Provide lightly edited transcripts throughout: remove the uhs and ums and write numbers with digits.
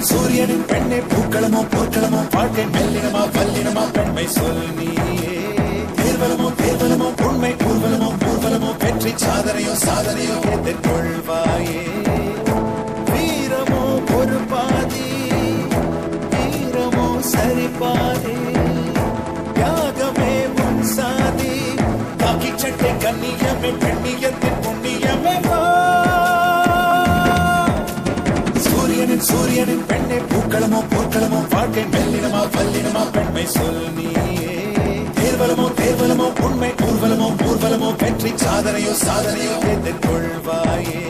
சூரியனின் பெண்ணே பூக்களமோ போர்க்களமோ வாழ்க்கை மெல்லினமா வல்லினமா பெண்மை சொல் நீயே தேர்வலமோ தேர்வலமோ உண்மை ஊர்வலமோ ஊர்வலமோ வெற்றி சாதனையோ சாதனையோ எதிர்கொள்வாயே வீரமோ ஒரு பாதி வீரமோ சரி பாதி தியாகமே உன் சாதி காக்கி சட்டை கண்ணியமே பெண்ணியத்தின் புண்ணியமே சூரியனின் பெண்ணே பூக்களமோ போர்க்களமோ வாழ்க்கை மெல்லினமா வல்லினமா பெண்மை சொல் நீயே தேர்வலமோ தேர்வலமோ உண்மை ஊர்வலமோ ஊர்வலமோ வெற்றி சாதனையோ சாதனையோ எதிர்கொள்வாயே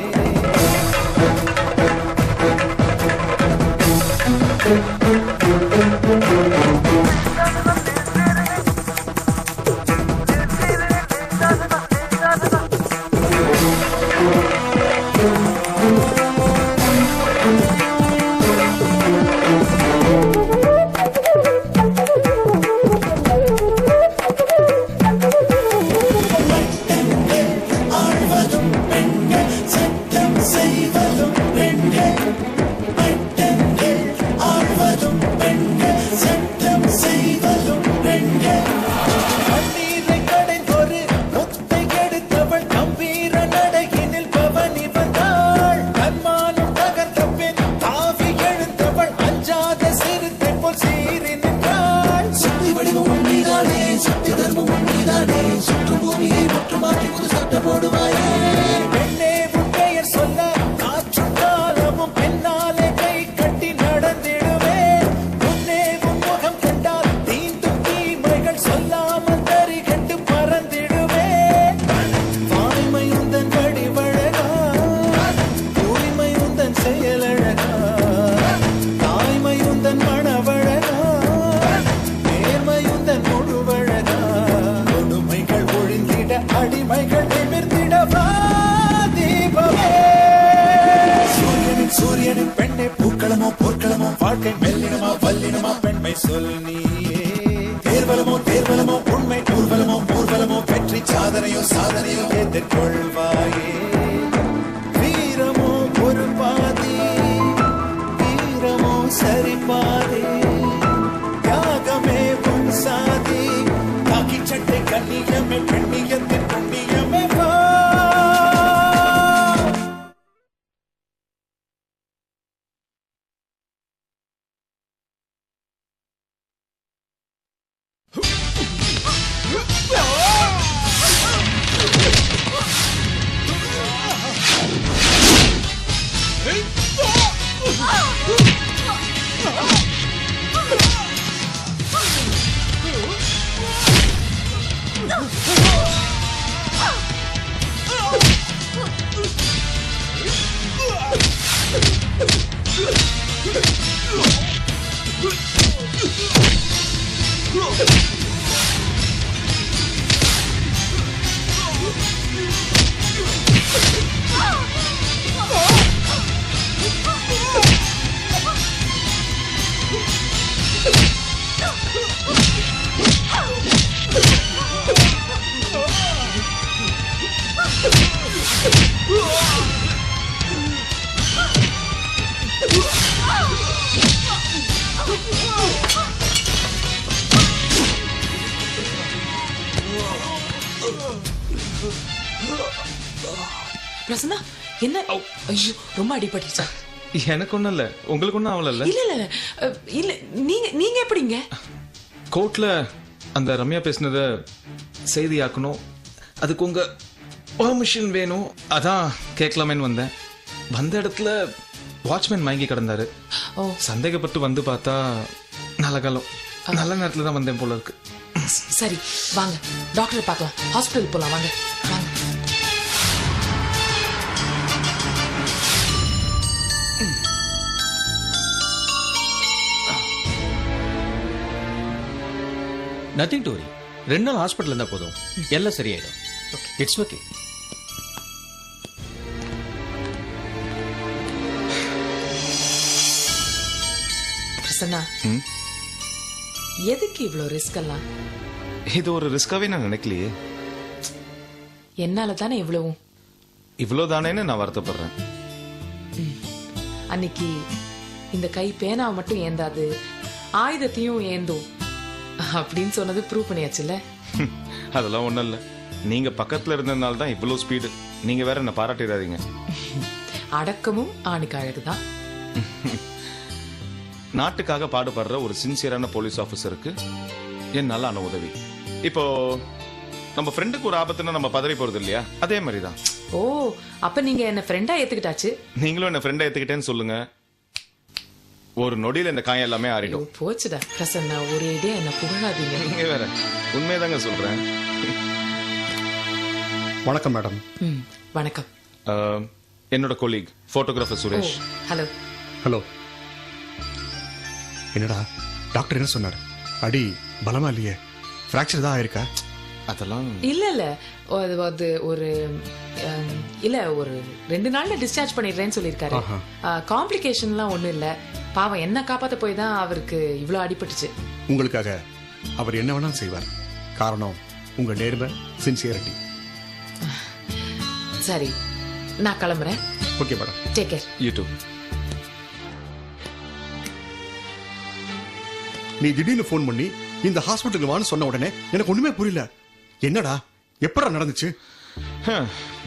சூரியனின் பெண்ணே பூக்களமோ போர்க்களமோ வாழ்க்கை மெல்லினமா வல்லினமா பெண்மை சொல் நீயே தேர்வலமோ தேர்வலமோ உண்மை ஊர்வலமோ ஊர்வலமோ வெற்றி சாதனையோ சாதனையோ எதிர்கொள்வாயே வீரமோ ஒரு பாதி வீரமோ சரி பாதி தியாகமே உன் சாதி காக்கி சட்டை கண்ணியமே பெண்ணியத்தின் புண்ணியமே பிரசன்னா என்ன ஐயோ ரொம்ப அடிபட்டுச்சா? எனக்கு ஒண்ணும் இல்ல, உங்களுக்கு ஒண்ணும் ஆகல? இல்ல இல்ல இல்ல நீங்க எப்படிங்க? கோர்ட்ல அந்த ரம்யா பேசினத செய்தியாக்கணும், அதுக்கு உங்க பெர்மிஷன் வேணும், அதான் கேட்கலாமேன்னு வந்தேன். வந்த இடத்துல வாட்ச்மேன் மயங்கி கிடந்தாரு. சந்தேகப்பட்டு வந்து பார்த்தா நல்ல காலம் நல்ல நேரத்துல தான் வந்தேன் போல இருக்கு. சரி வாங்க டாக்டர் பார்க்கலாம், ஹாஸ்பிட்டல் போலாம் வாங்க வாங்க. Nothing to worry. 2 நாள் ஹாஸ்பிட்டல் இருந்தா போதும், எல்லாம் சரியாயிடும். It's okay. பிரசன்னா, ம்? எதுக்கு இவ்ளோ ரிஸ்க் எல்லாம்? இது ஒரு ரிஸ்காவே நான் நினைக்கலையே. என்னால தானே இவ்வளவும். இவ்வளவுதானேன்னு நான் வருத்தப்படுறேன். அன்னைக்கு இந்த கை பேனாவை மட்டும் ஏந்தாது, ஆயுதத்தையும் ஏந்தும் அப்படின்னு சொன்னது ப்ரூவ் பண்ணியாச்சுல்ல. அதெல்லாம் ஒண்ணும் இல்ல. நீங்க பக்கத்துல இருந்ததுனால தான் இவ்வளவு ஸ்பீடு. நீங்க வேற என்ன பாராட்டிடாதீங்க. அடக்கமும் ஆணுக்கு அழகுதான். நாட்டுக்காக பாடுபடுற ஒரு சின்சியரான போலீஸ் ஆபீசருக்கு என்னால ஆன உதவி. இப்போ நம்ம ஃப்ரெண்டுக்கு ஒரு ஆபத்துனா நம்ம பதறி போறது இல்லையா, அதே மாதிரிதான். ஓ, அப்ப நீங்க என்ன ஃப்ரெண்டா ஏத்துக்கிட்டாச்சு. நீங்களும் என்ன ஃப்ரெண்டா ஏத்துக்கிட்டேன்னு சொல்லுங்க. ஒரு நொடியில இந்த காயம் எல்லாமே ஐயோ, ஆறிடும். போச்சுடா பிரசன்னா, ஒரே ஐடியா என்ன புகழாதீங்க. நீங்க வேற உண்மைதாங்க சொல்றேன். வணக்கம் மேடம். வணக்கம். என்னோட colleague photographer Suresh. Hello. Hello. என்னடா டாக்டர் என்ன சொன்னார்? அடி பலமா இல்லையே, ஃப்ராக்சர் தான் ஆயிருக்கா? அதெல்லாம் இல்ல இல்ல, அது ஒரு இல்ல, ஒரு 2 நாள்ல டிஸ்சார்ஜ் பண்ணிடுறேன்னு சொல்லிருக்காரு. காம்ப்ளிகேஷன்லாம் ஒண்ணும் இல்ல. பாவம், என்ன காப்பாத்த போய் தான் அவருக்கு இவ்வளவு அடிபட்டுச்சு. உங்களுக்காக அவர் என்ன வேணாலும் செய்வார். காரணம் உங்க நேர்மை, சின்சியரிட்டி. சரி, நான் கிளம்புறேன். Okay madam. Take care. YouTube. நீ திடீர்னு ஃபோன் பண்ணி இந்த ஹாஸ்பிட்டலுக்கு வான்னு சொன்ன உடனே எனக்கு ஒண்ணுமே புரியல. என்னடா எப்படா நடந்துச்சு?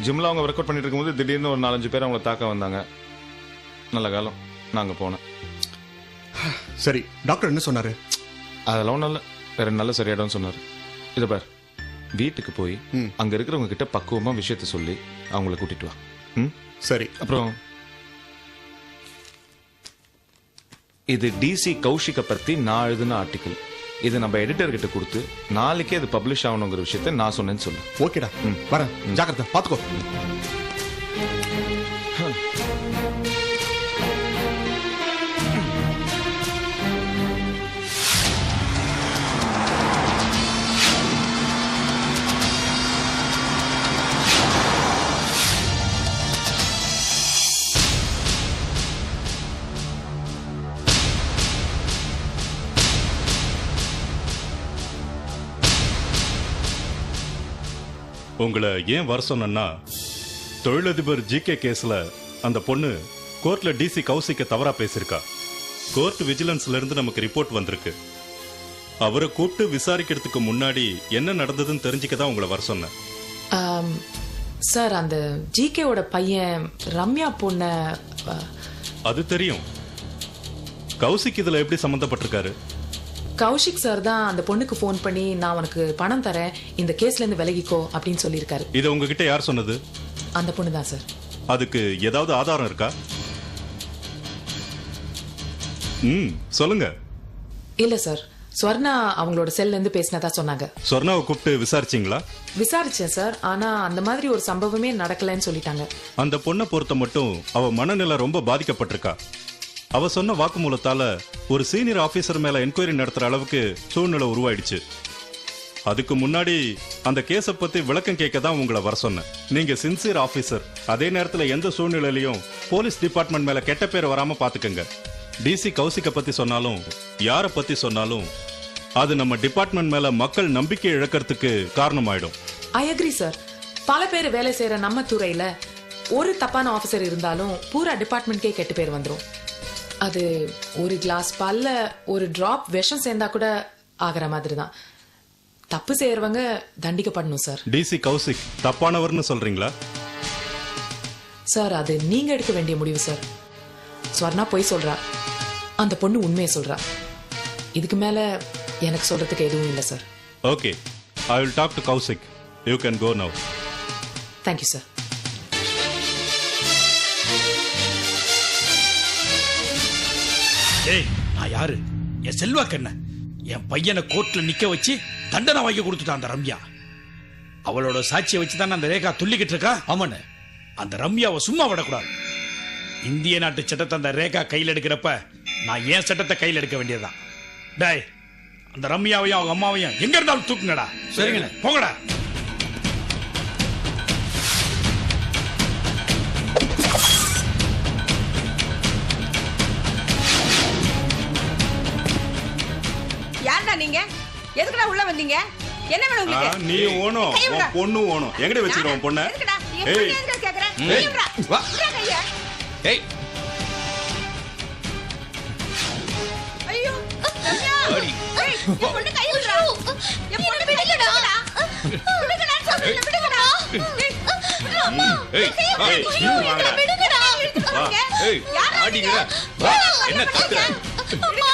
ஜிம்ல அவங்க ஒர்க் அவுட் பண்ணிட்டு இருக்கும்போது திடீர்னு ஒரு 4-5 பேர் அவங்களை தாக்க வந்தாங்க. நல்ல காலம் நாங்க போனேன். சரி, டாக்டர் என்ன சொன்னாரு? அதெல்லாம் ஒன்றும் இல்லை, வேற நல்ல சரியாயிடும் சொன்னார். இதை பார், வீட்டுக்கு போய் அங்க இருக்கிறவங்க கிட்ட பக்குவமா விஷயத்த சொல்லி அவங்கள கூட்டிட்டு வா. ம்? சரி. அப்புறம் இது டிசி கௌஷிக பத்தி நான் எழுதின ஆர்டிக்கல். இது நம்ம எடிட்டர் கிட்ட கொடுத்து நாளைக்கே அது பப்ளிஷ் ஆகணுங்கிற விஷயத்த நான் சொன்னேன்னு சொல்லு. ஓகேடா, வரேன். ஜாக்கிரதை, பாத்துக்கோ. உங்களை ஏன் வர சொன்னா, தொழிலதிபர் ஜிகே கேஸ்ல அந்த பொண்ணு கோர்ட்ல டிசி கௌசிக்க தவறா பேசியிருக்கா. கோர்ட் விஜிலன்ஸ்ல இருந்து நமக்கு ரிப்போர்ட் வந்திருக்கு. அவரை கூப்பிட்டு விசாரிக்கிறதுக்கு முன்னாடி என்ன நடந்ததுன்னு தெரிஞ்சுக்க தான் உங்களை வர சொன்னேன். சார், அந்த ஜிகேவோட பையன் ரம்யா பொண்ண அது தெரியும். கௌசிக் இதுல எப்படி சம்பந்தப்பட்டிருக்காரு? கௌஷிக் சார் தான் அந்த பொண்ணுக்கு போன் பண்ணி, நான் உனக்கு பணம் தரேன், இந்த கேஸ்ல இருந்து விலகிக்கோ அப்படின்னு சொல்லியிருக்காரு. இதை உங்ககிட்ட யார் சொன்னது? அந்த பொண்ணு தான் சார். அதுக்கு ஏதாவது ஆதாரம் இருக்கா? சொல்லுங்க. இல்ல சார், ஸ்வர்ணா அவங்களோட செல்ல இருந்து பேசினதா சொன்னாங்க. ஸ்வர்ணாவை கூப்பிட்டு விசாரிச்சிங்களா? விசாரிச்சேன் சார், ஆனா அந்த மாதிரி ஒரு சம்பவமே நடக்கலன்னு சொல்லிட்டாங்க. அந்த பொண்ணை பொறுத்த மட்டும் அவ மனநிலை ரொம்ப பாதிக்கப்பட்டிருக்கா. அவ சொன்ன வாக்குமூலத்தால ஒரு சீனியர் ஆபீசர் மேல என்கொயரி நடத்துற அளவுக்கு சூழ்நிலை உருவாயிடுச்சு. அதுக்கு முன்னாடி அந்த கேஸ பத்தி விளக்கம் கேட்க தான் உங்களை வர சொன்னேன். நீங்க சின்சியர் ஆபீசர், அதே நேரத்துல எந்த சூழ்நிலையிலையும் போலீஸ் டிபார்ட்மெண்ட் மேல கெட்ட பேர் வராம பாத்துக்கங்க. டிசி கௌசிக்க பத்தி சொன்னாலும் யார பத்தி சொன்னாலும் அது நம்ம டிபார்ட்மெண்ட் மேல மக்கள் நம்பிக்கை இழக்கிறதுக்கு காரணமாயிடும். I agree sir. பல பேர் வேலை செய்யற நம்ம துறையில ஒரு தப்பான ஆபீசர் இருந்தாலும் பூரா டிபார்ட்மெண்ட்கே கெட்ட பேர் வந்துரும். அது ஒரு கிளாஸ் பால்ல ஒரு டிராப் விஷம் சேர்ந்தா கூட ஆகிற மாதிரி தான். தப்பு செய்யறவங்க தண்டிக்கப்படணும் சார். டிசி கௌசிக் தப்பானவர்னு சொல்றீங்களா? சார், அது நீங்க எடுக்க வேண்டிய முடிவு சார். ஸ்வர்ணா போய் சொல்றா, அந்த பொண்ணு உண்மையை சொல்றா. இதுக்கு மேல எனக்கு சொல்றதுக்கு எதுவும் இல்லை சார். Okay, I will talk to Kaushik. You can go now. Thank you sir. ஏய், நான் யாரு? என் செல்வாக்கு என்ன? என் பையனை கோர்ட்ல நிக்க வச்சு தண்டனை வாங்கி கொடுத்துட்டான் அந்த ரம்யா. அவளோட சாட்சியை வச்சு தான் அந்த ரேகா துள்ளிக்கிட்டு இருக்கா. ஆமாண்ண, அந்த ரம்யாவை சும்மா விடக்கூடாது. இந்திய நாட்டு சட்டத்தை அந்த ரேகா கையில் எடுக்கிறப்ப நான் ஏன் சட்டத்தை கையில் எடுக்க வேண்டியதுதான். டேய், அந்த ரம்யாவையும் அவங்க அம்மாவையும் எங்க இருந்தாலும் தூக்குங்கடா. சரிங்கண்ணே, போங்கடா. எதுக்குடா உள்ள வந்தீங்க? என்ன வேணும் உங்களுக்கு? நீ ஓணும் உன் பொண்ணு ஓணும். எங்கடி வச்சிருக்க உன் பொண்ண? எதுக்குடா? என் பொண்ணு எதுக்குடா கேக்குறேன்? கையடா. வா. கையா. ஏய் ஐயோ. ரம்யா. ஏய், என் பொண்ணு கை விடுறா. என் பொண்ணு விடுங்கடா. விடுங்கடா சொல்றேன், விடுங்கடா. அம்மா. ஏய் விடுங்கடா. வா. ஏய் ஆடிங்கற வா. என்ன கத்துற? அம்மா.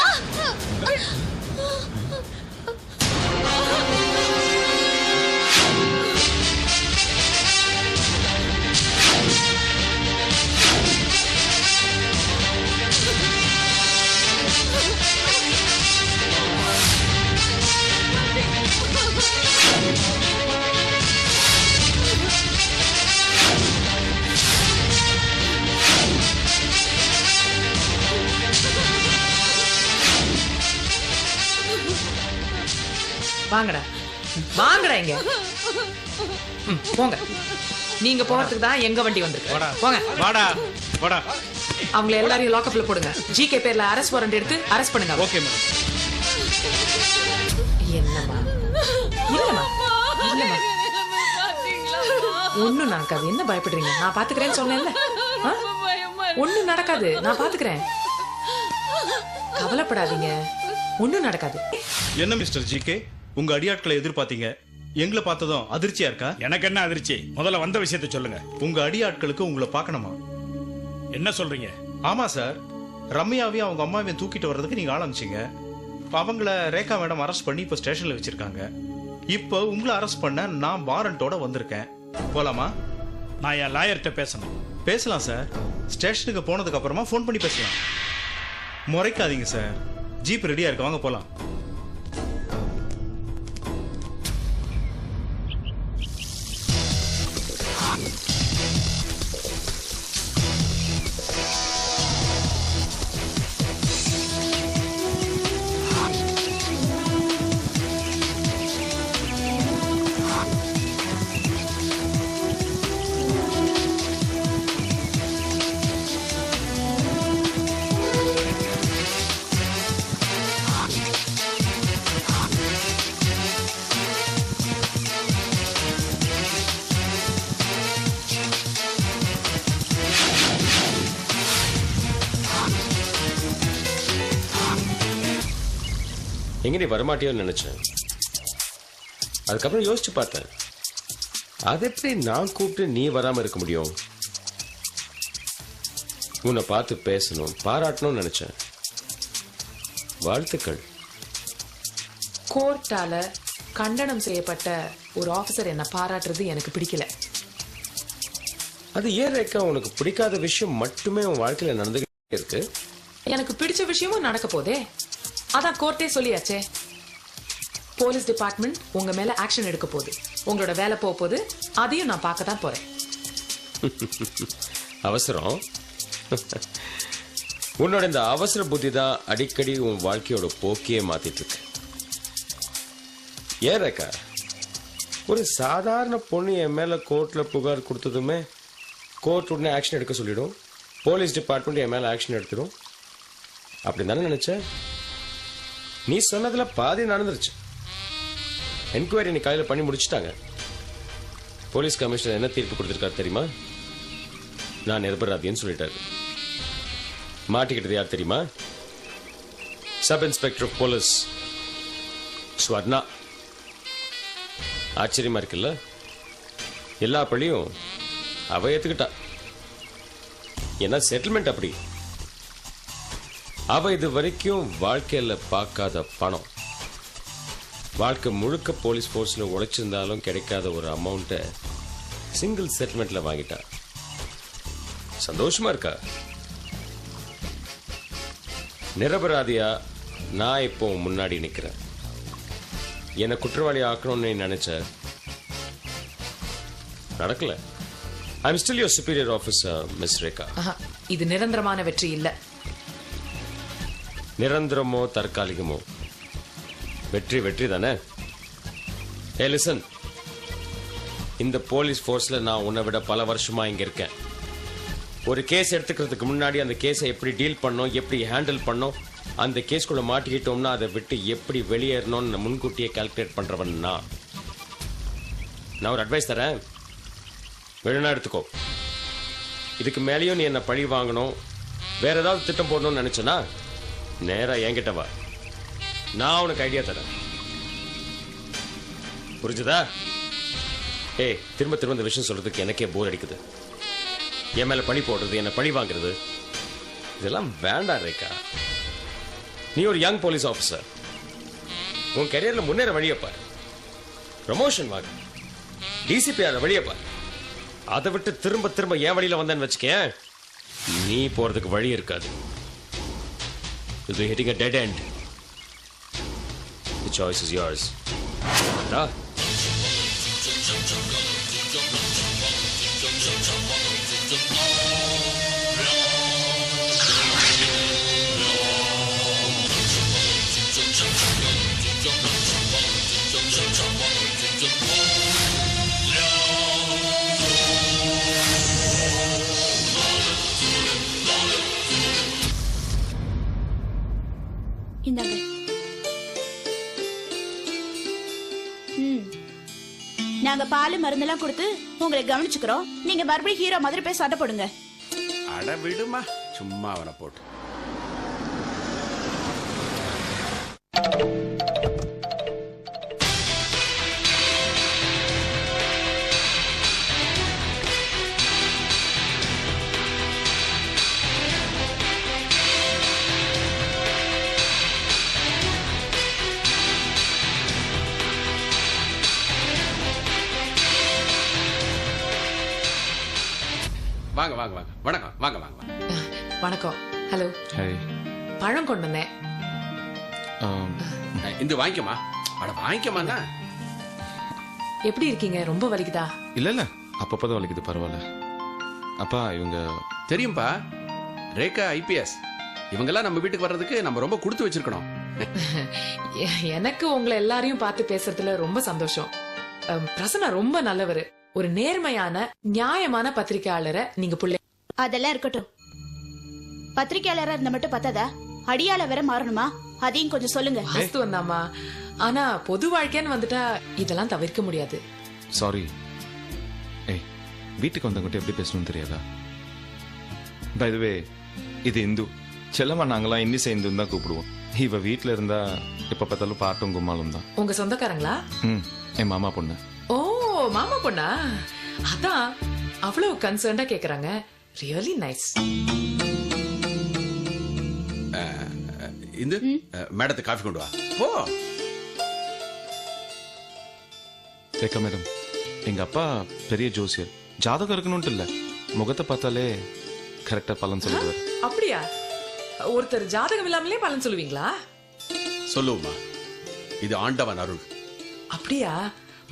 வாங்கடா வாங்கடா இங்க. போங்க. நீங்க போறதுக்கு தான் எங்க வண்டி வந்திருக்கு. போங்க. வாடா வாடா. அவங்கள எல்லாரையும் லாக்அப்ல போடுங்க. ஜிகே பேர்ல அரெஸ்ட் வாரண்ட் எடுத்து அரெஸ்ட் பண்ணுங்க. Okay madam. என்னம்மா இல்லம்மா இல்லம்மா ஒண்ணும் நடக்காது. என்ன பயப்படுறீங்க? நான் பாத்துக்கிறேன்னு சொன்னேன்ல. ஒண்ணும் நடக்காது. நான் பாத்துக்கிறேன். கவலைப்படாதீங்க. ஒண்ணும் நடக்காது. என்ன மிஸ்டர் ஜிகே, உங்க அடியாட்களை எதிர்பார்த்தீங்க, எங்களை பார்த்ததும் அதிர்ச்சியா இருக்கா? எனக்கு என்ன அதிர்ச்சி? முதல்ல வந்த விஷயத்தை சொல்லுங்க. உங்க அடியாட்களுக்கு உங்களை பார்க்கணுமா? என்ன சொல்றீங்க? ஆமா சார், ரம்யாவையும் அவங்க அம்மாவையும் தூக்கிட்டு வர்றதுக்கு நீங்க ஆரம்பிச்சீங்க. அவங்கள ரேகா மேடம் அரெஸ்ட் பண்ணி இப்ப ஸ்டேஷன்ல வச்சிருக்காங்க. இப்போ உங்களை அரெஸ்ட் பண்ண நான் வாரண்டோட வந்திருக்கேன். போலாமா? நான் என் லாயர்கிட்ட பேசணும். பேசலாம் சார். ஸ்டேஷனுக்கு போனதுக்கு அப்புறமா ஃபோன் பண்ணி பேசலாம். முறைக்காதீங்க சார். ஜீப் ரெடியா இருக்கு, வாங்க போலாம். எங்க நீ வரமாட்டியோன்னு நினைச்சேன். அதுக்கப்புறம் யோசிச்சு பார்த்தேன், அது எப்படி நான் கூப்பிட்டு நீ வராம இருக்க முடியும்? உன்னை பார்த்து பேசணும், பாராட்டணும்னு நினைச்சேன். வாழ்த்துக்கள். கோர்ட்டால கண்டனம் செய்யப்பட்ட ஒரு ஆபீசர் என்ன பாராட்டுறது எனக்கு பிடிக்கல. அது ஏன் ரேக்கா, உனக்கு பிடிக்காத விஷயம் மட்டுமே உன் வாழ்க்கையில நடந்துகிட்டே இருக்கு? எனக்கு பிடிச்ச விஷயமும் நடக்க போதே. அதான் கோர்ட்டே சொல்லியாச்சே. போலீஸ் டிபார்ட்மெண்ட் உங்க மேல ஆக்ஷன் எடுக்க போகுது. உங்களோட வேலை போக போகுது. அதையும் நான் பார்க்க தான் போறேன். அவசரம். உன்னோட இந்த அவசர புத்தி தான் அடிக்கடி உன் வாழ்க்கையோட போக்கியே மாத்திட்டு இருக்கு. ஏன் ரேக்கா, ஒரு சாதாரண பொண்ணு என் மேல கோர்ட்ல புகார் கொடுத்ததுமே கோர்ட் உடனே ஆக்ஷன் எடுக்க சொல்லிடும், போலீஸ் டிபார்ட்மெண்ட் என் மேல ஆக்ஷன் எடுத்துடும். அப்படி தானே நினைச்ச? நீ சொன்னதுல பாதி நடந்துருச்சு. என்கொயரி நீ காலையில் பண்ணி முடிச்சுட்டாங்க. போலீஸ் கமிஷனர் என்ன தீர்ப்பு கொடுத்திருக்காரு தெரியுமா? நான் நிரபராதின்னு சொல்லிட்டாரு. மாட்டிக்கிட்டது யார் தெரியுமா? Sub inspector of police Swarna. ஆச்சரியமா இருக்குல்ல? எல்லா பள்ளியும் அவ ஏத்துக்கிட்டா. ஏன்னா செட்டில்மெண்ட் அப்படி. அவ இது வரைக்கும் வாழ்க்கையில பார்க்காத பணம், வாழ்க்கை முழுக்க போலீஸ் போர்ஸ்ல உழைச்சிருந்தாலும் கிடைக்காத ஒரு அமௌண்ட்டை சிங்கிள் செட்டில்மெண்ட்ல வாங்கிட்டா. சந்தோஷமா இருக்கா? நிரபராதியா நான் இப்போ முன்னாடி நிக்கிறேன். என்னை குற்றவாளி ஆக்கணும்னு நினைச்ச, நடக்கல. I am still your superior officer miss Rekha. இது நிரந்தரமான வெற்றி இல்ல. நிரந்தரமோ தற்காலிகமோ வெற்றி வெற்றி தானே. ஏ லிசன், இந்த போலீஸ் ஃபோர்ஸ்ல நான் உன்னை விட பல வருஷமா இங்க இருக்கேன். ஒரு கேஸ் எடுத்துக்கிறதுக்கு முன்னாடி அந்த கேஸை எப்படி டீல் பண்ணோம், எப்படி ஹேண்டில் பண்ணோம், அந்த கேஸ்குள்ள மாட்டிக்கிட்டோம்னா அதை விட்டு எப்படி வெளியேறணும்னு முன்கூட்டியே கால்குலேட் பண்றவன் நான் ஒரு அட்வைஸ் தரேன், வேணும்னா எடுத்துக்கோ. இதுக்கு மேலேயும் நீ என்ன பழி வாங்கணும், வேற ஏதாவது திட்டம் போடணும்னு நினைச்சனா நேரா என்கிட்ட வா, நான் உனக்கு ஐடியா தரேன். புரிஞ்சுதா? ஏய், திரும்ப திரும்ப இந்த விஷயம் சொல்றதுக்கு எனக்கே போர் அடிக்குது. என் மேல பழி போடுறது, என்ன பழி வாங்குறது, இதெல்லாம் வேண்டாம் ரேகா. நீ ஒரு யங் போலீஸ் ஆஃபீஸர், உன் கரியர்ல முன்னேற வழியை பாரு, ப்ரமோஷன் வாங்க, டிசிபி ஆற வழியை பாரு. அதை விட்டு திரும்ப திரும்ப என் வழியில வந்தேன்னு வச்சுக்கேன், நீ போறதுக்கு வழி இருக்காது. இது hitting a dead end. The choice is yours. இந்தாங்க. நாங்க பால் மருந்தெல்லாம் கொடுத்து உங்களை கவனிச்சுக்கிறோம். நீங்க மறுபடியும் ஹீரோ மாதிரி போய் சண்டை போடுங்க. அட விடுமா, சும்மா அவனை போட்டு. வாங்க வாங்க வாங்க, வணக்கம், வாங்க வாங்க வாங்க. வணக்கம். ஹலோ. ஹாய். பழம் கொண்டு வந்தேன். இந்த வாங்கிக்கமா. அட வாங்கிக்கமா. எப்படி இருக்கீங்க? ரொம்ப வலிக்குதா? இல்ல இல்ல, அப்பப்பதான் வலிக்குது, பரவாயில்ல. அப்பா இவங்க தெரியும்பா, ரேகா IPS. இவங்கெல்லாம் நம்ம வீட்டுக்கு வர்றதுக்கு நம்ம ரொம்ப கொடுத்து வச்சிருக்கணும். எனக்கு உங்களை எல்லாரையும் பார்த்து பேசுறதுல ரொம்ப சந்தோஷம். பிரசன்னா ரொம்ப நல்லவரு, ஒரு நேர்மையான நியாயமான பத்திரிகையாளரை நீங்க புள்ளை. அதெல்லாம் இருக்கட்டும். பத்திரிகையாளரா இருந்த மட்டும் பத்தாதா, அடியால வேற மாறணுமா? அதையும் கொஞ்சம் சொல்லுங்க. வாஸ்து வந்தாமா, ஆனா பொது வாழ்க்கைன்னு வந்துட்டா இதெல்லாம் தவிர்க்க முடியாது. சாரி. ஏய், வீட்டுக்கு வந்தவங்கிட்ட எப்படி பேசணும்னு தெரியாதா? பை தி வே, இது இந்து செல்லம்மா, நாங்களாம் இன்னிசை இந்துன்னு தான் கூப்பிடுவோம். இவ வீட்டுல இருந்தா எப்ப பார்த்தாலும் பாட்டும் கும்மாலும் தான். உங்க சொந்தக்காரங்களா? என் மாமா பொண்ணு. ஓ, மாமா பொண்ணா? அதான் அவ்வளவு கன்சர்ன்டா கேக்குறாங்க. Really nice. இந்த மேடத்தை காஃபி கொண்டு வா. போ. ரேகா மேடம், எங்க அப்பா பெரிய ஜோசியர். ஜாதகம் இருக்கணும்ட்டு இல்ல, முகத்தை பார்த்தாலே கரெக்டா பலன் சொல்லுவார். அப்படியா? ஒருத்தர் ஜாதகம் இல்லாமலே பலன் சொல்லுவீங்களா? சொல்லுவோமா, இது ஆண்டவன் அருள். அப்படியா?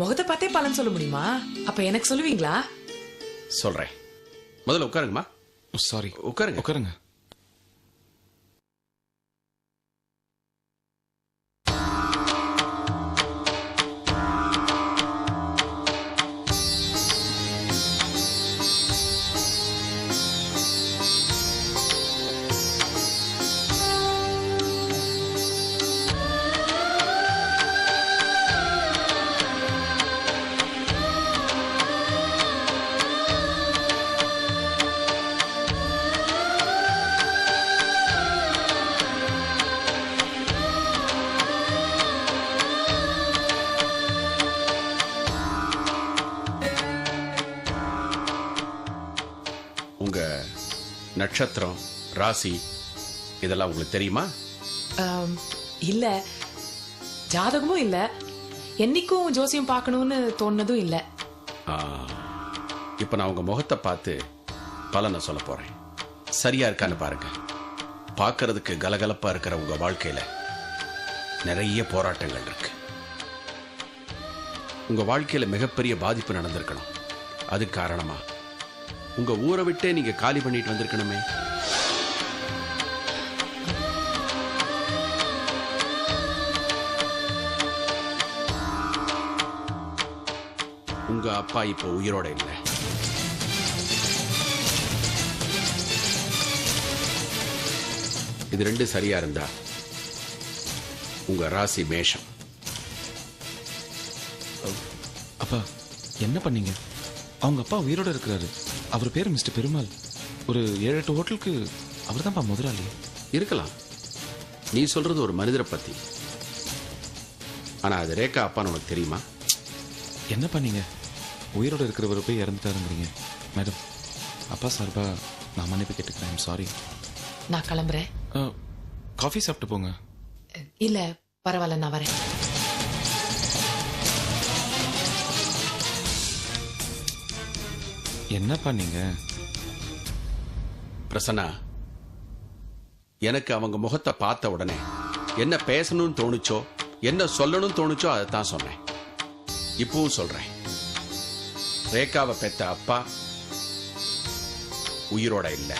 முகத்தை பார்த்தே பலன் சொல்ல முடியுமா? அப்ப எனக்கு சொல்லுவீங்களா? சொல்றேன். முதல்ல உட்காருங்கம்மா. சாரி. உட்காருங்க உட்காருங்க. உங்க நட்சத்திரம், ராசி இதெல்லாம் உங்களுக்கு தெரியுமா? இல்ல, ஜாதகமும் இல்ல, என்னைக்கும் ஜோசியம் பார்க்கணும்னு தோணுனதும் இல்ல. இப்ப நான் உங்க முகத்தை பார்த்து பலனை சொல்ல போறேன். சரியா இருக்கான்னு பாருங்க. பார்க்கறதுக்கு கலகலப்பா இருக்கிற உங்க வாழ்க்கையில நிறைய போராட்டங்கள் இருக்கு. உங்க வாழ்க்கையில மிகப்பெரிய பாதிப்பு நடந்திருக்கணும். அது காரணமா உங்க ஊரை விட்டே நீங்க காலி பண்ணிட்டு வந்திருக்கணுமே. உங்க அப்பா இப்போ உயிரோட இல்லை. இது ரெண்டு சரியா இருந்தா உங்க ராசி மேஷம். அப்பா என்ன பண்ணீங்க? அவங்க அப்பா உயிரோட இருக்கிறாரு. அவர் பேரு மிஸ்டர் பெருமாள். ஒரு 7-8 ஹோட்டலுக்கு அவர் தான்ப்பா முதலாளி. இருக்கலாம், நீ சொல்றது ஒரு மனிதரை பத்தி. ஆனா அது ரேகா அப்பான்னு உனக்கு தெரியுமா? என்ன பண்ணீங்க? உயிரோட இருக்கிறவர் போய் இறந்துட்டாருங்கிறீங்க. மேடம், அப்பா சார்பா நான் மன்னிப்பு கேட்டுக்கிறேன். சாரி. நான் கிளம்புறேன். காஃபி சாப்பிட்டு போங்க. இல்ல பரவாயில்ல, நான் வரேன். என்னப்பா நீங்க? பிரசன்னா, எனக்கு அவங்க முகத்தை பார்த்த உடனே என்ன பேசணும்னு தோணுச்சோ, என்ன சொல்லணும்னு தோணுச்சோ அதை தான் சொன்னேன். இப்பவும் சொல்றேன். ரேகாவை பெத்த அப்பா உயிரோட இல்லை.